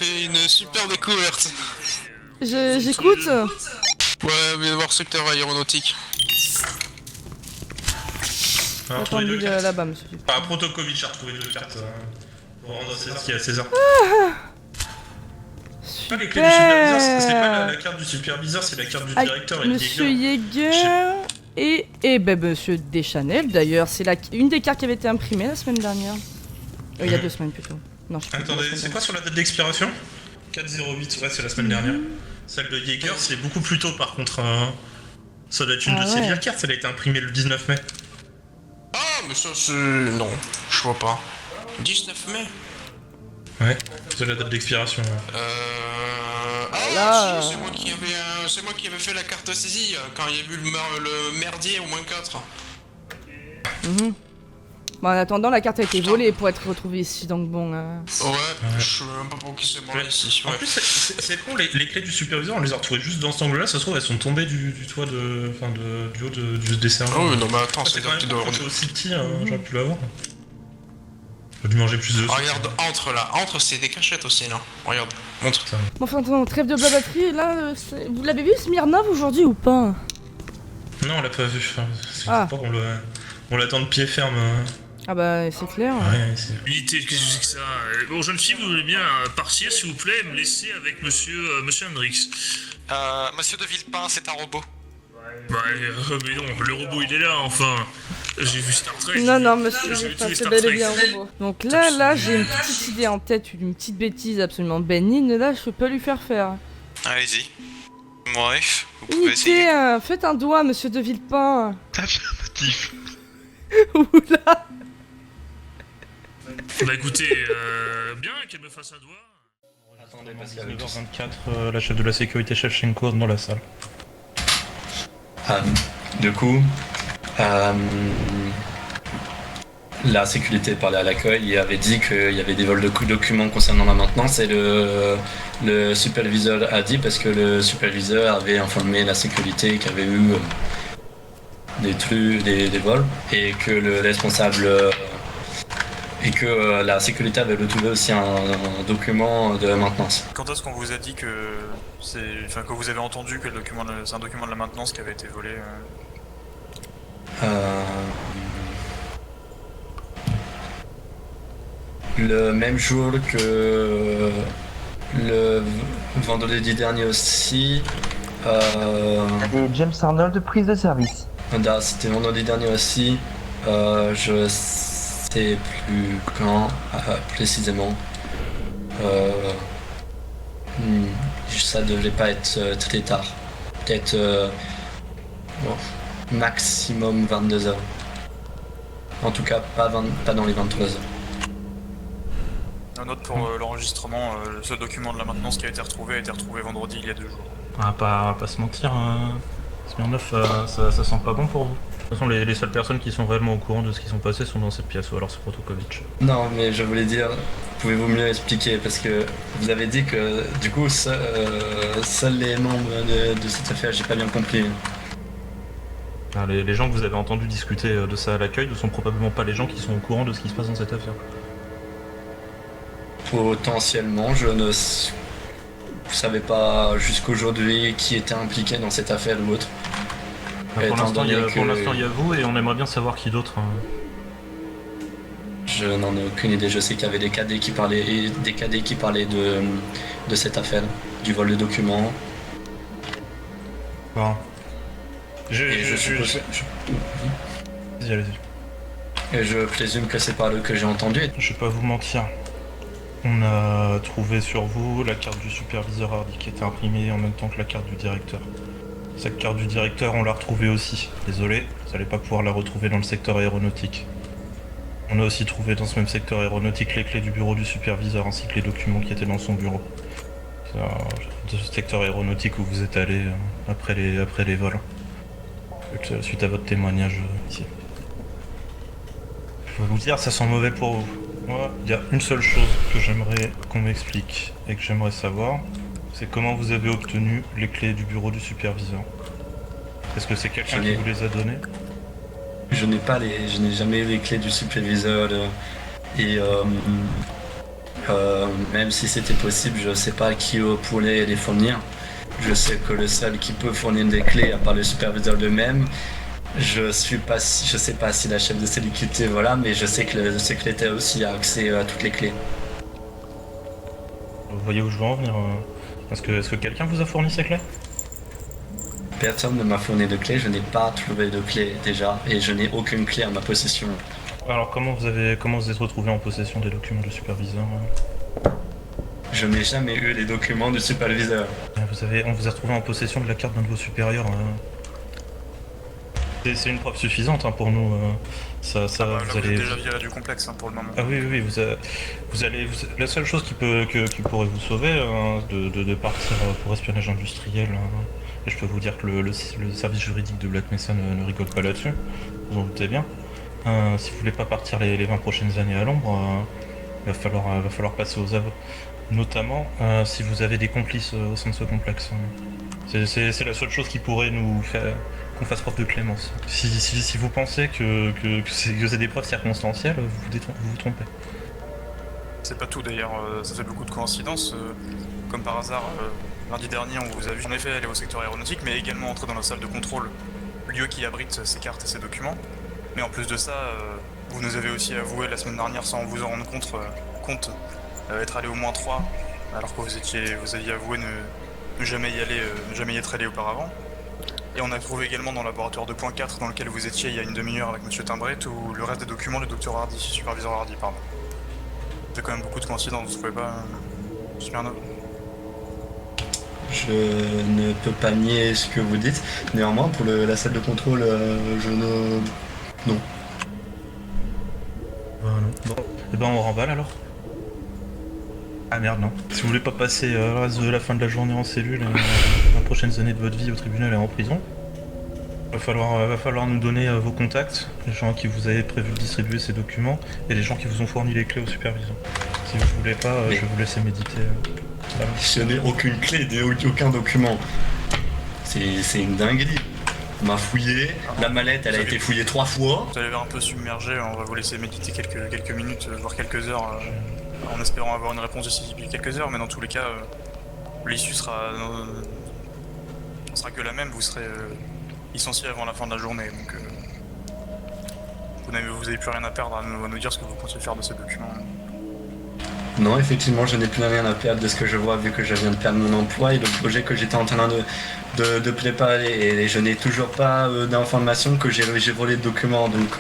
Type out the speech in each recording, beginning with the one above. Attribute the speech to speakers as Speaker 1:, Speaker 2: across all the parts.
Speaker 1: fait une super découverte.
Speaker 2: J'écoute.
Speaker 1: Ouais, viens voir secteur aéronautique.
Speaker 3: On a
Speaker 2: Attends,
Speaker 3: retrouvé deux cartes.
Speaker 2: là-bas, monsieur.
Speaker 3: Enfin, Protokovic a retrouvé deux cartes. Pour rendre à César ce qu'il y a à César. Pas les clés du superviseur, c'est pas la carte du superviseur, c'est la carte du directeur et
Speaker 2: Monsieur
Speaker 3: Yeager.
Speaker 2: Yeager et ben Monsieur Deschanel d'ailleurs, c'est une des cartes qui avait été imprimée la semaine dernière. Il y a 2 semaines plutôt. Non, je sais pas.
Speaker 3: Attendez, c'est quoi sur la date d'expiration 408, ouais, c'est la semaine dernière. Celle de Yeager, c'est beaucoup plus tôt par contre. Ça doit être une de ses vieilles cartes, elle a été imprimée le 19 mai.
Speaker 1: Ah, mais ça c'est... Non, je vois pas. 19 mai.
Speaker 3: Ouais, c'est la date d'expiration.
Speaker 1: Ah
Speaker 2: là,
Speaker 1: si, c'est moi qui avais fait la carte saisie quand il y a eu le merdier au moins 4.
Speaker 2: Bon, en attendant, la carte a été volée pour être retrouvée ici, donc bon...
Speaker 1: Ouais, je sais même pas pour qui c'est mort ici.
Speaker 3: En plus, c'est con, les clés du superviseur, on les a retrouvées juste dans cet angle-là, ça se trouve, elles sont tombées du toit de... Enfin, du haut des serveurs.
Speaker 1: Oh, mais non, mais attends,
Speaker 3: C'est
Speaker 1: c'est
Speaker 3: quand même
Speaker 1: tu
Speaker 3: pas
Speaker 1: dois...
Speaker 3: quand c'est aussi petit, j'aurais pu l'avoir. J'ai dû manger plus de...
Speaker 1: Regarde, entre c'est des cachettes aussi, là. Regarde, montre.
Speaker 2: Bon, enfin, attends, trêve de blablaterie, là, vous l'avez vu Smirnov aujourd'hui ou pas?
Speaker 3: Non, on l'a pas vu, enfin,
Speaker 2: Ah.
Speaker 3: on l'attend de pied ferme.
Speaker 2: Ah bah, c'est clair.
Speaker 3: Ouais, c'est...
Speaker 4: Unité, qu'est-ce que c'est que ça Bon, jeune fille, vous voulez bien partir, s'il vous plaît, me laisser avec monsieur Hendrix.
Speaker 5: Monsieur de Villepin, c'est un robot.
Speaker 4: Bah, mais non, le robot il est là, enfin. J'ai vu Star Trek.
Speaker 2: Non, monsieur,
Speaker 4: j'ai vu tous les
Speaker 2: c'est
Speaker 4: Star
Speaker 2: bel et
Speaker 4: Trek.
Speaker 2: bien un robot. Donc là, j'ai une petite idée en tête, une petite bêtise absolument bénigne, là, je peux lui faire faire.
Speaker 5: Allez-y. Ouais, vous pouvez essayer.
Speaker 2: Unité, faites un doigt, monsieur de Villepin.
Speaker 5: Affirmatif.
Speaker 2: Oula.
Speaker 4: Bah écoutez, bien qu'elle me fasse un doigt.
Speaker 3: Attendez, parce qu'avec 9h24, la chef de la sécurité Shevchenko dans la salle.
Speaker 6: Du coup, la sécurité parlait à l'accueil et avait dit qu'il y avait des vols de documents concernant la maintenance et le superviseur a dit parce que le superviseur avait informé la sécurité qu'il y avait eu des vols et que le responsable et que la sécurité avait retrouvé aussi un document de maintenance.
Speaker 5: Quand est-ce qu'on vous a dit que que vous avez entendu que c'est un document de la maintenance qui avait été volé
Speaker 6: Le même jour que le vendredi dernier aussi.
Speaker 7: Et James Arnold, prise de service.
Speaker 6: C'était vendredi dernier aussi. Je sais plus quand précisément. Ça devait pas être très tard. Peut-être maximum 22h. En tout cas, pas dans les 23h.
Speaker 5: Un note pour l'enregistrement, ce document de la maintenance qui a été retrouvé vendredi il y a 2 jours.
Speaker 3: On va pas se mentir, Smirnov, ça sent pas bon pour vous. De toute façon, les seules personnes qui sont réellement au courant de ce qui sont passés sont dans cette pièce, ou alors c'est Protokovic.
Speaker 6: Non, mais je voulais dire, pouvez-vous mieux expliquer? Parce que vous avez dit que, du coup, seuls les membres de cette affaire, j'ai pas bien compris.
Speaker 3: Les gens que vous avez entendu discuter de ça à l'accueil ne sont probablement pas les gens qui sont au courant de ce qui se passe dans cette affaire.
Speaker 6: Potentiellement, je ne savais pas jusqu'aujourd'hui qui était impliqué dans cette affaire ou autre.
Speaker 3: Pour l'instant, il y a vous et on aimerait bien savoir qui d'autre.
Speaker 6: Je n'en ai aucune idée. Je sais qu'il y avait des cadets qui parlaient de cette affaire, du vol de documents.
Speaker 3: Bon.
Speaker 6: Et je présume que c'est par eux que j'ai entendu.
Speaker 3: Je vais pas vous mentir. On a trouvé sur vous la carte du superviseur Hardy qui était imprimée en même temps que la carte du directeur. Cette carte du directeur, on l'a retrouvée aussi. Désolé, vous allez pas pouvoir la retrouver dans le secteur aéronautique. On a aussi trouvé dans ce même secteur aéronautique les clés du bureau du superviseur ainsi que les documents qui étaient dans son bureau. C'est ce secteur aéronautique où vous êtes allé après les vols. Suite à votre témoignage ici. Je peux vous dire, ça sent mauvais pour vous. Moi, il y a une seule chose que j'aimerais qu'on m'explique et que j'aimerais savoir, c'est comment vous avez obtenu les clés du bureau du superviseur. Est-ce que c'est quelqu'un qui vous les a données?
Speaker 6: Je n'ai jamais eu les clés du superviseur et Même si c'était possible, je sais pas qui pourrait les fournir. Je sais que le seul qui peut fournir des clés, à part le superviseur lui-même, je sais pas si la chef de sécurité, voilà, mais je sais que le secrétaire aussi a accès à toutes les clés.
Speaker 3: Vous voyez où je veux en venir Est-ce que quelqu'un vous a fourni ces clés?
Speaker 6: Personne ne m'a fourni de clés, je n'ai pas trouvé de clés déjà, et je n'ai aucune clé en ma possession.
Speaker 3: Alors comment vous êtes retrouvé en possession des documents du superviseur?
Speaker 6: Je n'ai jamais eu les documents du superviseur.
Speaker 3: On vous a retrouvé en possession de la carte d'un de vos supérieurs. C'est une preuve suffisante pour nous.
Speaker 5: Là,
Speaker 3: vous
Speaker 5: vous
Speaker 3: allez.
Speaker 5: êtes déjà viré du complexe pour le moment.
Speaker 3: Ah oui, la seule chose qui pourrait vous sauver, de partir pour espionnage industriel, et je peux vous dire que le service juridique de Black Mesa ne rigole pas là-dessus, vous en doutez bien. Si vous voulez pas partir les 20 prochaines années à l'ombre, il va falloir passer aux aveux. Notamment si vous avez des complices au sein de ce complexe. C'est la seule chose qui pourrait nous faire qu'on fasse preuve de clémence. Si vous pensez que c'est des preuves circonstancielles, vous vous trompez.
Speaker 5: C'est pas tout d'ailleurs, ça fait beaucoup de coïncidences. Comme par hasard, lundi dernier, on vous a vu en effet aller au secteur aéronautique, mais également entrer dans la salle de contrôle, lieu qui abrite ces cartes et ces documents. Mais en plus de ça, vous nous avez aussi avoué la semaine dernière, sans vous en rendre compte, être allé au moins 3, alors que vous aviez avoué ne jamais y être allé auparavant. Et on a trouvé également dans le laboratoire 2.4 dans lequel vous étiez il y a une demi-heure avec Monsieur Timbret tout le reste des documents du docteur Hardy, superviseur Hardy, pardon. C'est quand même beaucoup de coïncidences, vous trouvez pas, Smirnov?
Speaker 6: Je ne peux pas nier ce que vous dites. Néanmoins, pour la salle de contrôle, je ne... Non.
Speaker 3: Bon, et ben on remballe alors. Ah merde non. Si vous voulez pas passer le reste de la fin de la journée en cellule, les prochaines années de votre vie au tribunal et en prison, va falloir nous donner vos contacts, les gens à qui vous avez prévu de distribuer ces documents et les gens qui vous ont fourni les clés au superviseur. Si vous voulez pas, je vais vous laisser méditer. Voilà.
Speaker 6: Je n'ai aucune clé, aucun document. C'est une dinguerie. On m'a fouillé, la mallette elle a été fouillée 3 fois.
Speaker 5: Vous allez voir un peu submergé, on va vous laisser méditer quelques minutes, voire quelques heures, en espérant avoir une réponse d'ici quelques heures, mais dans tous les cas, l'issue sera que la même, vous serez licencié avant la fin de la journée, donc vous n'avez plus rien à perdre à nous dire ce que vous comptez faire de ces documents.
Speaker 6: Non, effectivement, je n'ai plus rien à perdre de ce que je vois vu que je viens de perdre mon emploi et le projet que j'étais en train de préparer. Et je n'ai toujours pas d'informations que j'ai volé de documents, donc...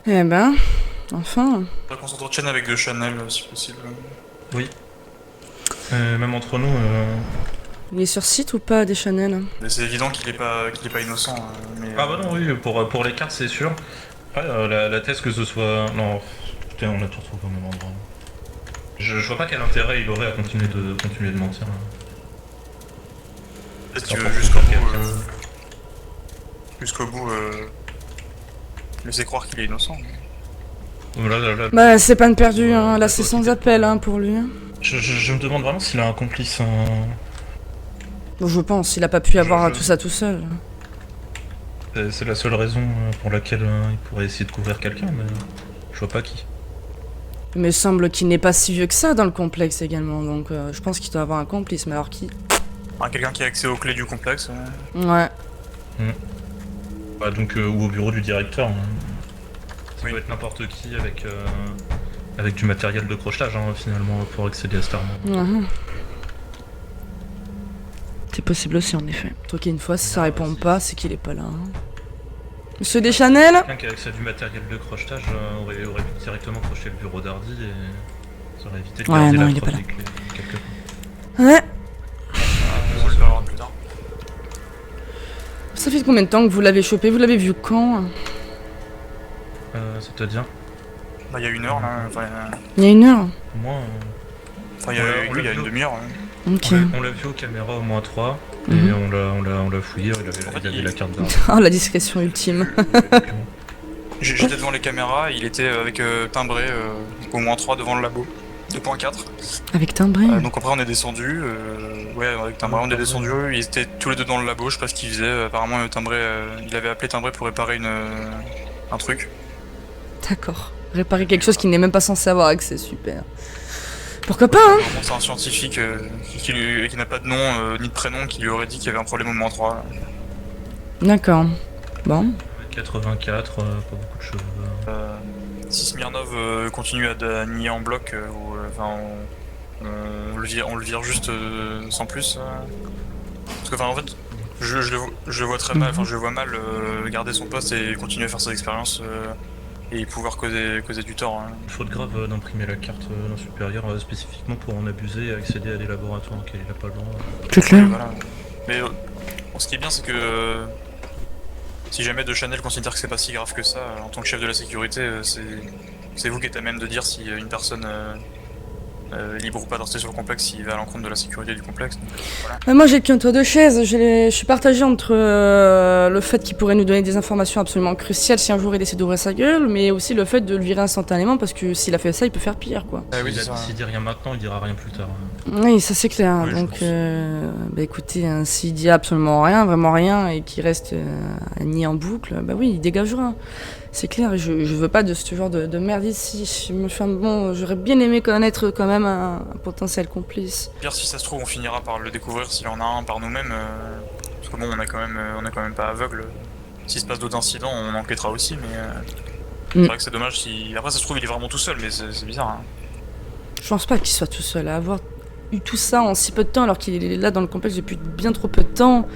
Speaker 2: Eh ben, enfin.
Speaker 5: On va qu'on s'entretienne avec de Chanel, si possible.
Speaker 3: Oui. Même entre nous...
Speaker 2: Il est sur site ou pas, Deschanel?
Speaker 5: Mais c'est évident qu'il est pas innocent, mais...
Speaker 3: Ah bah non, oui, pour les cartes c'est sûr. Après, la thèse que ce soit... Non, putain, on a tout retrouvé au même endroit. Je vois pas quel intérêt il aurait à continuer de mentir.
Speaker 5: Peut-être que jusqu'au bout, laisser croire qu'il est innocent.
Speaker 2: Bah, c'est pas une perdue, hein. Là c'est sans appel hein, pour lui.
Speaker 3: Je me demande vraiment s'il a un complice.
Speaker 2: Bon, je pense, il a pas pu avoir tout ça tout seul.
Speaker 3: C'est la seule raison pour laquelle il pourrait essayer de couvrir quelqu'un, mais je vois pas qui.
Speaker 2: Il me semble qu'il n'est pas si vieux que ça dans le complexe également, donc je pense qu'il doit avoir un complice, mais alors qui?
Speaker 5: Quelqu'un qui a accès aux clés du complexe.
Speaker 2: Ouais.
Speaker 3: Bah, donc, ou au bureau du directeur. Ça
Speaker 5: Oui.
Speaker 3: peut être n'importe qui avec du matériel de crochetage finalement pour accéder à cet arme.
Speaker 2: C'est possible aussi en effet. Toi qui une fois, si ça répond pas, c'est qu'il est pas là. Hein. Monsieur Deschanel?
Speaker 3: Quelqu'un qui a accès à du matériel de crochetage aurait pu directement crocheter le bureau d'Hardy et ça aurait évité de garder la preuve des clés quelque part.
Speaker 2: Ouais.
Speaker 5: On le verra plus tard.
Speaker 2: Ça fait combien de temps que vous l'avez chopé? Vous l'avez vu quand?
Speaker 3: C'est-à-dire
Speaker 5: Bah, il y a 1 heure là.
Speaker 2: Il y a 1 heure.
Speaker 3: Au moins...
Speaker 5: Il y a une demi-heure.
Speaker 2: Ok.
Speaker 3: On l'a vu aux caméras au moins 3 et on l'a fouillé, il avait la carte d'arme.
Speaker 2: Oh, la discrétion ultime.
Speaker 5: J'étais devant les caméras, il était avec Timbré au moins 3 devant le labo. 2.4.
Speaker 2: Avec Timbré.
Speaker 5: Donc après on est descendu, Ouais, avec Timbré, on est descendu, ils étaient tous les deux dans le labo, je sais pas ce qu'ils faisaient. Apparemment, Timbré, il avait appelé Timbré pour réparer un truc.
Speaker 2: D'accord. Réparer quelque chose qu'il n'est même pas censé avoir accès, super. Pourquoi pas, hein?
Speaker 5: C'est un scientifique qui n'a pas de nom ni de prénom qui lui aurait dit qu'il y avait un problème au moins 3.
Speaker 2: D'accord. Bon.
Speaker 3: 84, pas beaucoup de choses.
Speaker 5: Si Smirnov continue à nier en bloc, on le vire juste sans plus. Parce que, en fait, je le vois très mal, je le vois mal garder son poste et continuer à faire ses expériences et pouvoir causer du tort. Hein.
Speaker 3: Il faute grave d'imprimer la carte d'un supérieur spécifiquement pour en abuser et accéder à des laboratoires auxquels il n'a pas le droit.
Speaker 2: C'est clair.
Speaker 5: Voilà. Mais ce qui est bien, c'est que si jamais De Chanel considère que c'est pas si grave que ça, en tant que chef de la sécurité, c'est vous qui êtes à même de dire si une personne est libre ou pas de rester sur le complexe s'il va à l'encontre de la sécurité du complexe. Donc, voilà.
Speaker 2: Moi j'ai qu'un toit de chaise, je suis partagée entre le fait qu'il pourrait nous donner des informations absolument cruciales si un jour il essaie d'ouvrir sa gueule, mais aussi le fait de le virer instantanément parce que s'il a fait ça il peut faire pire quoi.
Speaker 5: Oui,
Speaker 3: S'il dit rien maintenant, il dira rien plus tard.
Speaker 2: Oui ça c'est clair,
Speaker 3: Oui,
Speaker 2: donc écoutez, hein, s'il dit absolument rien, vraiment rien et qu'il reste nié en boucle, bah oui il dégagera. C'est clair, je veux pas de ce genre de merde ici. Bon, j'aurais bien aimé connaître quand même un potentiel complice.
Speaker 5: Pire, si ça se trouve, on finira par le découvrir s'il y en a un par nous-mêmes. Parce que bon, on est quand même pas aveugle. S'il se passe d'autres incidents, on enquêtera aussi, mais c'est vrai que c'est dommage si. Après, ça se trouve, il est vraiment tout seul, mais c'est bizarre. Hein.
Speaker 2: Je pense pas qu'il soit tout seul à avoir eu tout ça en si peu de temps alors qu'il est là dans le complexe depuis bien trop peu de temps.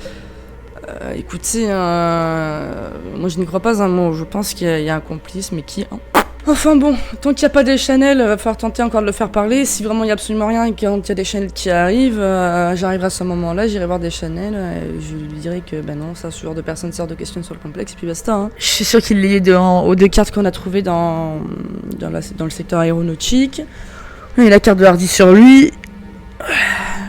Speaker 2: Écoutez, moi je n'y crois pas un mot, je pense qu'il y a un complice, mais qui... Enfin bon, tant qu'il n'y a pas des Chanel, va falloir tenter encore de le faire parler. Si vraiment il n'y a absolument rien et qu'il y a des Chanel qui arrivent, j'arriverai à ce moment-là, j'irai voir des Chanel, je lui dirai que ben non, ça, ce genre de personne sort de question sur le complexe, et puis basta. Hein. Je suis sûr qu'il est lié aux deux cartes qu'on a trouvées dans le secteur aéronautique. Il a la carte de Hardy sur lui.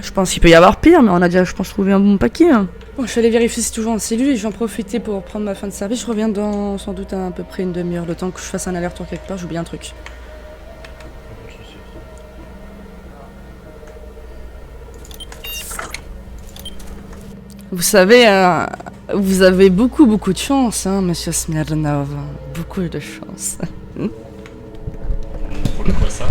Speaker 2: Je pense qu'il peut y avoir pire, mais on a déjà, je pense, trouvé un bon paquet. Hein. Bon, je suis allée vérifier si c'est toujours en cellule et je vais en profiter pour prendre ma fin de service. Je reviens dans sans doute à peu près une demi-heure, le temps que je fasse un aller-retour quelque part, j'oublie un truc. Vous savez, vous avez beaucoup de chance, hein, monsieur Smirnov. Beaucoup de chance.
Speaker 6: Pourquoi ça?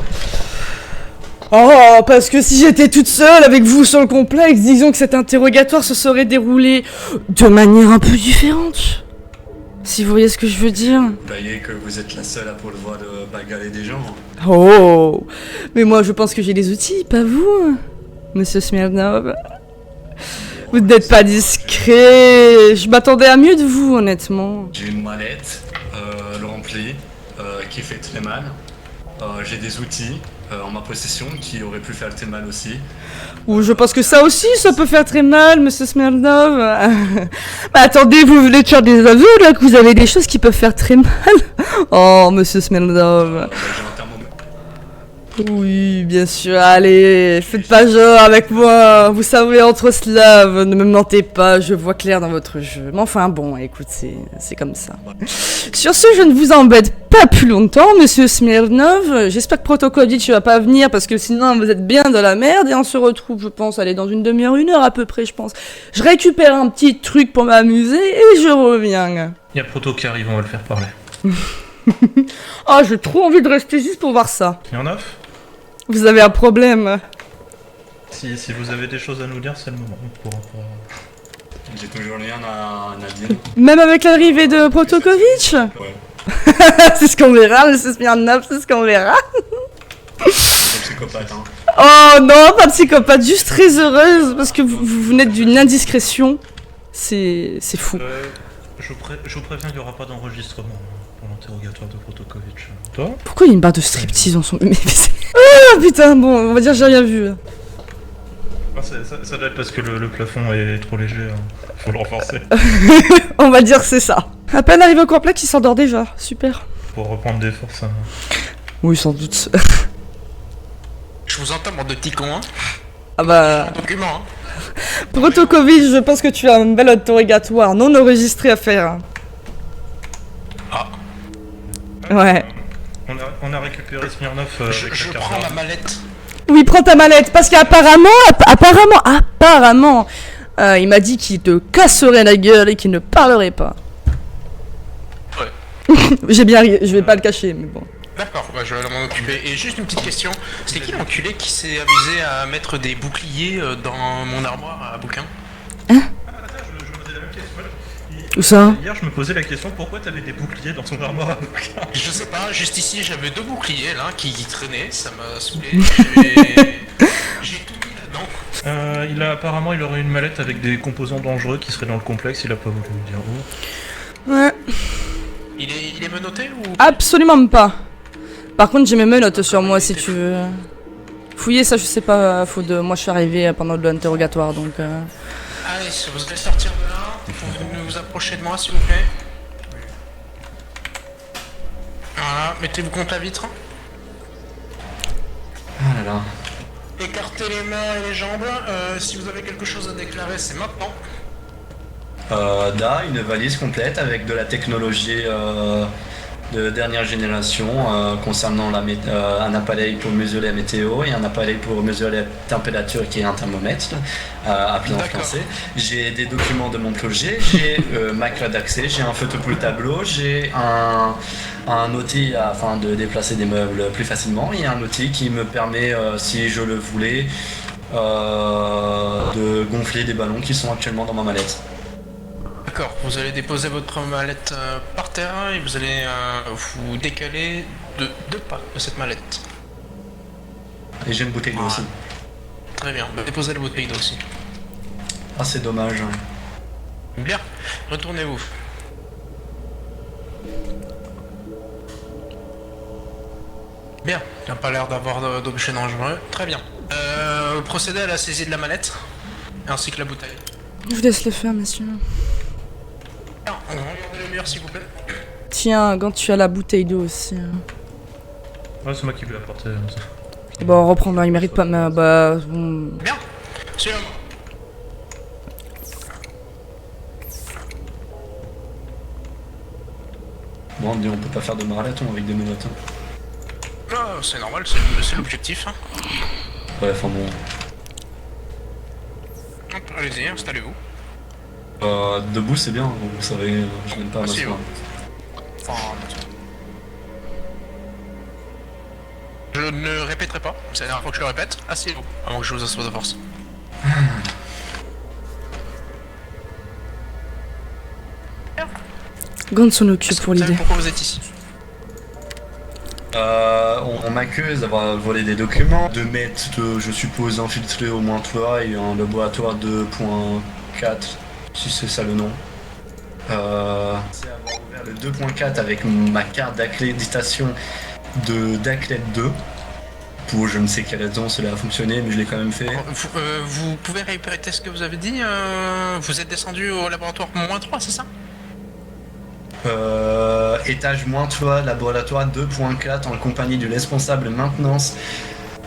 Speaker 2: Oh, parce que si j'étais toute seule avec vous sur le complexe, disons que cet interrogatoire se serait déroulé de manière un peu différente. Si vous voyez ce que je veux dire.
Speaker 6: Vous voyez que vous êtes la seule à pouvoir bagaler des gens.
Speaker 2: Oh, mais moi je pense que j'ai les outils, pas vous, monsieur Smirnov. Vous n'êtes pas discret. Je m'attendais à mieux de vous, honnêtement.
Speaker 6: J'ai une mallette remplie qui fait très mal. J'ai des outils en ma possession qui auraient pu faire très mal aussi.
Speaker 2: Ou je pense que ça aussi, ça peut faire très mal, monsieur Smirnov. Bah attendez, vous venez de faire des aveux là, que vous avez des choses qui peuvent faire très mal. Oh, monsieur Smirnov.
Speaker 6: J'ai un thermomètre.
Speaker 2: Oui, bien sûr, allez, faites pas genre avec moi. Vous savez, entre slaves, ne me mentez pas, je vois clair dans votre jeu. Mais enfin bon, écoute, c'est comme ça. Sur ce, je ne vous embête pas plus longtemps, monsieur Smirnov. J'espère que Protokovic va pas venir parce que sinon vous êtes bien dans la merde et on se retrouve, je pense, allez, dans une demi-heure, une heure à peu près, je pense. Je récupère un petit truc pour m'amuser et je reviens.
Speaker 3: Il y a Proto qui arrive, on va le faire parler.
Speaker 2: Oh, j'ai trop envie de rester juste pour voir ça.
Speaker 3: Smirnov ?
Speaker 2: Vous avez un problème.
Speaker 3: Si vous avez des choses à nous dire, c'est le moment.
Speaker 6: J'ai toujours rien à dire.
Speaker 2: Même avec l'arrivée de Protokovic?
Speaker 6: Ouais.
Speaker 2: C'est ce qu'on verra, monsieur Smirnov, c'est ce qu'on verra.
Speaker 6: C'est un psychopathe, hein.
Speaker 2: Oh non, pas psychopathe, juste très heureuse parce que vous venez d'une indiscrétion. C'est fou.
Speaker 3: Je vous préviens, il n'y aura pas d'enregistrement pour l'interrogatoire de Protokovic. Toi ?
Speaker 2: Pourquoi il y a une barre de striptease dans son... Mais ah putain, bon, on va dire que j'ai rien vu.
Speaker 3: Ah, ça doit être parce que le plafond est trop léger, hein. Faut le renforcer.
Speaker 2: On va dire que c'est ça. À peine arrivé au complexe, il s'endort déjà, super.
Speaker 3: Pour reprendre des forces. Hein.
Speaker 2: Oui, sans doute.
Speaker 1: Je vous entends, bande de petits cons, hein.
Speaker 2: Ah bah...
Speaker 1: Document, hein.
Speaker 2: Protokovic, je pense que tu as un bel interrogatoire non enregistré à faire.
Speaker 1: Ah.
Speaker 2: Ouais.
Speaker 3: On a récupéré Smirnov
Speaker 1: Je
Speaker 3: avec la
Speaker 1: prends
Speaker 3: carte.
Speaker 1: ma mallette.
Speaker 2: Oui, prends ta mallette, parce qu'apparemment, il m'a dit qu'il te casserait la gueule et qu'il ne parlerait pas.
Speaker 1: Ouais.
Speaker 2: J'ai bien ri, je vais pas le cacher, mais bon.
Speaker 1: D'accord, bah, je vais m'en occuper. Et juste une petite question, c'est qui l'enculé qui s'est amusé à mettre des boucliers dans mon armoire à bouquins?
Speaker 3: Je me posais la même question.
Speaker 2: Où ça?
Speaker 3: Hier, je me posais la question pourquoi t'avais des boucliers dans ton armoire à bouquins.
Speaker 1: Je sais pas, juste ici j'avais 2 boucliers là qui traînaient, ça m'a saoulé. J'ai tout mis là-dedans.
Speaker 3: Apparemment, il aurait une mallette avec des composants dangereux qui seraient dans le complexe, il a pas voulu me dire où.
Speaker 2: Ouais.
Speaker 1: Il est menotté ou?
Speaker 2: Absolument pas. Par contre, j'ai mes menottes sur moi si tu veux. Fouiller ça, je sais pas, moi je suis arrivé pendant l'interrogatoire donc.
Speaker 1: Allez, vous allez sortir de là, vous vous approchez de moi s'il vous plaît. Voilà, mettez-vous contre la vitre.
Speaker 6: Ah là là.
Speaker 1: Écartez les mains et les jambes. Si vous avez quelque chose à déclarer, c'est maintenant.
Speaker 6: Une valise complète avec de la technologie de dernière génération concernant un appareil pour mesurer la météo et un appareil pour mesurer la température qui est un thermomètre, appelé en français. J'ai des documents de mon projet, j'ai ma clé d'accès, j'ai un photo pour le tableau, j'ai un outil afin de déplacer des meubles plus facilement et un outil qui me permet, si je le voulais, de gonfler des ballons qui sont actuellement dans ma mallette.
Speaker 1: D'accord, vous allez déposer votre mallette par terre et vous allez vous décaler de 2 pas de cette mallette.
Speaker 6: Et j'ai une bouteille d'eau aussi.
Speaker 1: Très bien, bah, déposez la bouteille d'eau aussi.
Speaker 6: Ah, c'est dommage.
Speaker 1: Bien, retournez-vous. Bien, il n'y a pas l'air d'avoir d'objets dangereux. Très bien. Procédez à la saisie de la mallette, ainsi que la bouteille.
Speaker 2: Je vous laisse le faire, monsieur.
Speaker 1: Bien, regardez le mur s'il vous plaît.
Speaker 2: Tiens, quand tu as la bouteille d'eau aussi.
Speaker 3: Ouais, c'est moi qui lui ai apporté.
Speaker 2: Bon, on reprend, il mérite pas ma. Bah.
Speaker 1: Bien, suivez-moi.
Speaker 6: Bon, on peut pas faire de marathon avec des menottes.
Speaker 1: Ah, c'est normal, c'est l'objectif. Hein.
Speaker 6: Ouais, enfin bon.
Speaker 1: Hop, allez-y, installez-vous.
Speaker 6: Debout c'est bien, vous savez, je n'aime pas m'asseoir.
Speaker 1: Enfin, je ne répéterai pas, c'est la dernière fois que je le répète. Asseyez-vous, avant que je vous assoie de force.
Speaker 2: Gant s'en occupe pour l'idée.
Speaker 1: Pourquoi vous êtes ici?
Speaker 6: On m'accuse d'avoir volé des documents, de mettre, je suppose, infiltré au moins 3 et un laboratoire 2.4, si c'est ça le nom. C'est avoir ouvert le 2.4 avec ma carte d'accréditation de d'Accled 2. Pour je ne sais quelle raison cela a fonctionné, mais je l'ai quand même fait.
Speaker 1: Vous pouvez répéter ce que vous avez dit vous êtes descendu au laboratoire -3, c'est ça?
Speaker 6: Étage -3, laboratoire 2.4 en compagnie du responsable maintenance.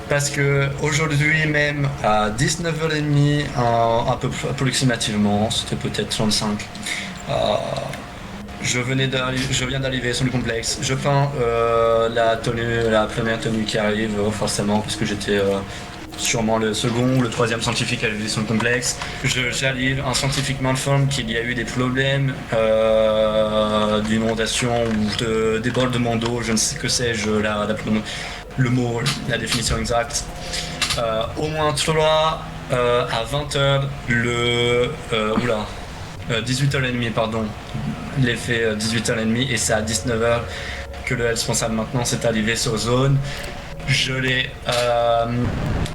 Speaker 6: Parce que aujourd'hui même à 19h30, un peu approximativement, c'était peut-être 35, je viens d'arriver sur le complexe. Je peins la première tenue qui arrive, forcément, parce que j'étais sûrement le second ou le troisième scientifique arrivé sur le complexe. J'arrive, un scientifique m'informe qu'il y a eu des problèmes d'inondation ou de débordement d'eau, je ne sais que sais-je, le mot, la définition exacte. Au moins 3 à 20h, 18h30, pardon. L'effet 18h30 et c'est à 19h que le responsable maintenant s'est arrivé sur zone. Je l'ai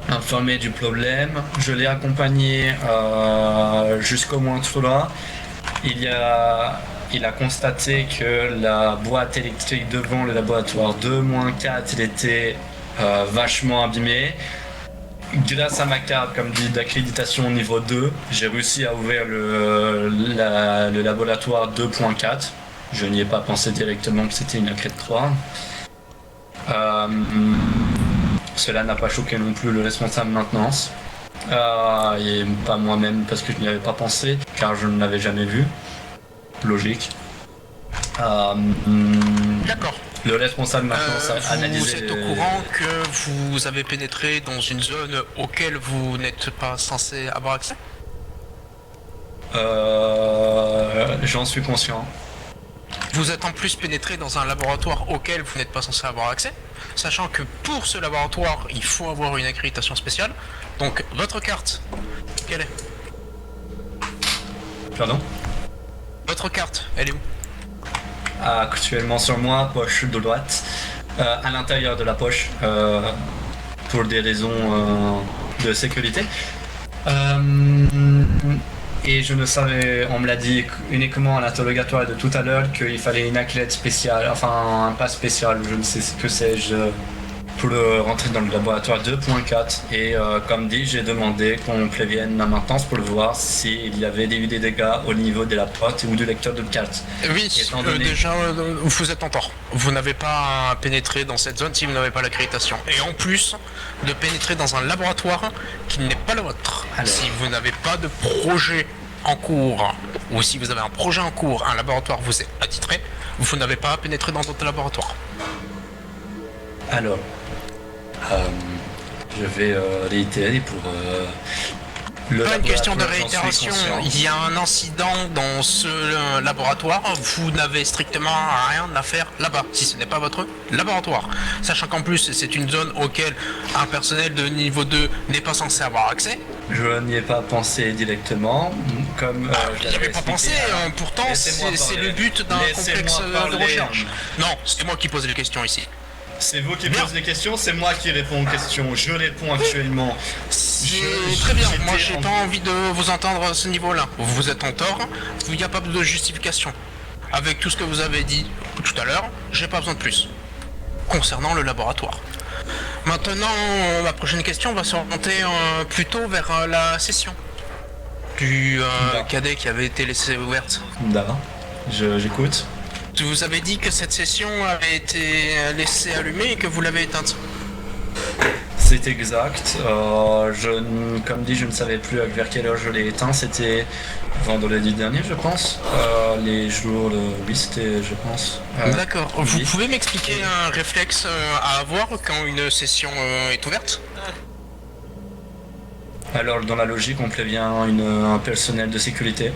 Speaker 6: informé du problème, je l'ai accompagné jusqu'au moins 3. Il a constaté que la boîte électrique devant le laboratoire 2-4 était vachement abîmée. Grâce à ma carte, comme dit, d'accréditation niveau 2, j'ai réussi à ouvrir le laboratoire 2.4. Je n'y ai pas pensé directement que c'était une accrède 3. Cela n'a pas choqué non plus le responsable maintenance. Et pas moi-même parce que je n'y avais pas pensé, car je ne l'avais jamais vu. Logique.
Speaker 1: D'accord.
Speaker 6: Le responsable maintenant, ça a
Speaker 1: Vous
Speaker 6: analysé...
Speaker 1: êtes au courant que vous avez pénétré dans une zone auquel vous n'êtes pas censé avoir accès?
Speaker 6: J'en suis conscient.
Speaker 1: Vous êtes en plus pénétré dans un laboratoire auquel vous n'êtes pas censé avoir accès, sachant que pour ce laboratoire, il faut avoir une accréditation spéciale. Donc, votre carte, quelle est?
Speaker 6: Pardon?
Speaker 1: Votre carte, elle est où?
Speaker 6: Actuellement sur moi, poche de droite, à l'intérieur de la poche, pour des raisons de sécurité. Et je ne savais, on me l'a dit uniquement à l'interrogatoire de tout à l'heure qu'il fallait une athlète spéciale, enfin un pass spécial, je ne sais ce que sais-je, pour rentrer dans le laboratoire 2.4. Et comme dit, j'ai demandé qu'on prévienne la maintenance pour voir s'il y avait eu des dégâts au niveau de la porte ou du lecteur de carte.
Speaker 1: Oui, déjà, vous êtes en tort. Vous n'avez pas pénétré dans cette zone si vous n'avez pas l'accréditation. Et en plus, de pénétrer dans un laboratoire qui n'est pas le vôtre.
Speaker 6: Alors.
Speaker 1: Si vous n'avez pas de projet en cours, ou si vous avez un projet en cours, un laboratoire vous est attitré, vous n'avez pas à pénétrer dans d'autres laboratoires.
Speaker 6: Alors, je vais réitérer pour le
Speaker 1: Pas une question de
Speaker 6: laboratoire, j'en suis
Speaker 1: réitération,
Speaker 6: conscient.
Speaker 1: il y a un incident dans ce laboratoire, vous n'avez strictement rien à faire là-bas, si ce n'est pas votre laboratoire. Sachant qu'en plus, c'est une zone auquel un personnel de niveau 2 n'est pas censé avoir accès.
Speaker 6: Je n'y ai pas pensé directement, comme je
Speaker 1: J'y
Speaker 6: l'avais
Speaker 1: avais pas
Speaker 6: expliqué.
Speaker 1: pensé, pourtant
Speaker 6: Laissez-moi
Speaker 1: c'est
Speaker 6: parler.
Speaker 1: le but d'un
Speaker 6: Laissez-moi
Speaker 1: complexe de
Speaker 6: parler.
Speaker 1: recherche. Non, c'est moi qui pose les questions ici.
Speaker 6: C'est vous qui
Speaker 1: Bien.
Speaker 6: posez les questions, c'est moi qui réponds aux questions. Je réponds actuellement.
Speaker 1: Très bien, moi
Speaker 6: j'étais
Speaker 1: j'ai
Speaker 6: en-
Speaker 1: pas envie de vous entendre à ce niveau-là. Vous êtes en tort, il n'y a pas de justification. Avec tout ce que vous avez dit tout à l'heure, j'ai pas besoin de plus. Concernant le laboratoire. Maintenant, ma prochaine question va s'orienter plutôt vers la session du cadet qui avait été laissée ouverte.
Speaker 6: D'accord, j'écoute.
Speaker 1: Vous avez dit que cette session avait été laissée allumée et que vous l'avez éteinte.
Speaker 6: C'est exact. Comme dit, je ne savais plus vers quelle heure je l'ai éteint. C'était vendredi dernier, je pense. Les jours, oui, c'était, je pense.
Speaker 1: D'accord.
Speaker 6: oui.
Speaker 1: Vous pouvez m'expliquer un réflexe à avoir quand une session est ouverte?
Speaker 6: Alors, dans la logique, on prévient un personnel de sécurité.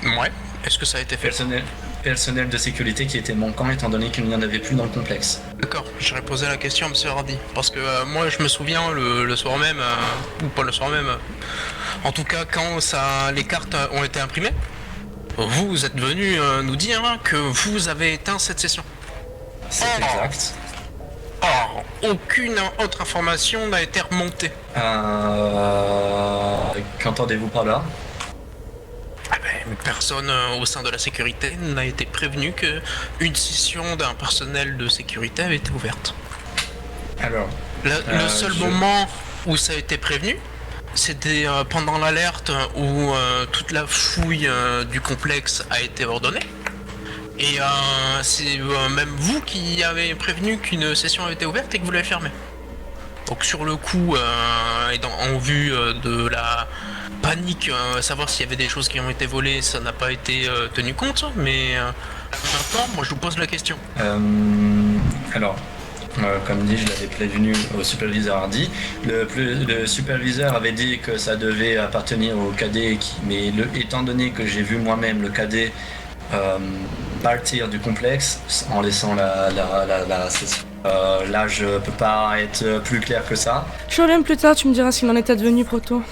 Speaker 1: Ouais. Est-ce que ça a été fait?
Speaker 6: Personnel de sécurité qui était manquant étant donné qu'il n'y en avait plus dans le complexe.
Speaker 1: D'accord, j'aurais posé la question à M. Hardy. Parce que moi je me souviens le soir même, ou pas le soir même, en tout cas quand les cartes ont été imprimées, vous êtes venu nous dire que vous avez éteint cette session.
Speaker 6: C'est
Speaker 1: Oh.
Speaker 6: exact.
Speaker 1: Or, aucune autre information n'a été remontée.
Speaker 6: Qu'entendez-vous par là?
Speaker 1: Ah ben, personne au sein de la sécurité n'a été prévenu que une session d'un personnel de sécurité avait été ouverte.
Speaker 6: Alors,
Speaker 1: Le seul moment où ça a été prévenu, c'était pendant l'alerte où toute la fouille du complexe a été ordonnée. Et c'est même vous qui avez prévenu qu'une session avait été ouverte et que vous l'avez fermée. Donc sur le coup, et en vue de la panique, savoir s'il y avait des choses qui ont été volées, ça n'a pas été tenu compte, mais maintenant, moi je vous pose la question.
Speaker 6: Alors, comme dit, je l'avais prévenu au superviseur Hardy. Le superviseur avait dit que ça devait appartenir au cadet, mais étant donné que j'ai vu moi-même le cadet partir du complexe en laissant la session. Là, je peux pas être plus clair que ça.
Speaker 2: Je reviens plus tard, tu me diras ce qu'il en est advenu, Proto.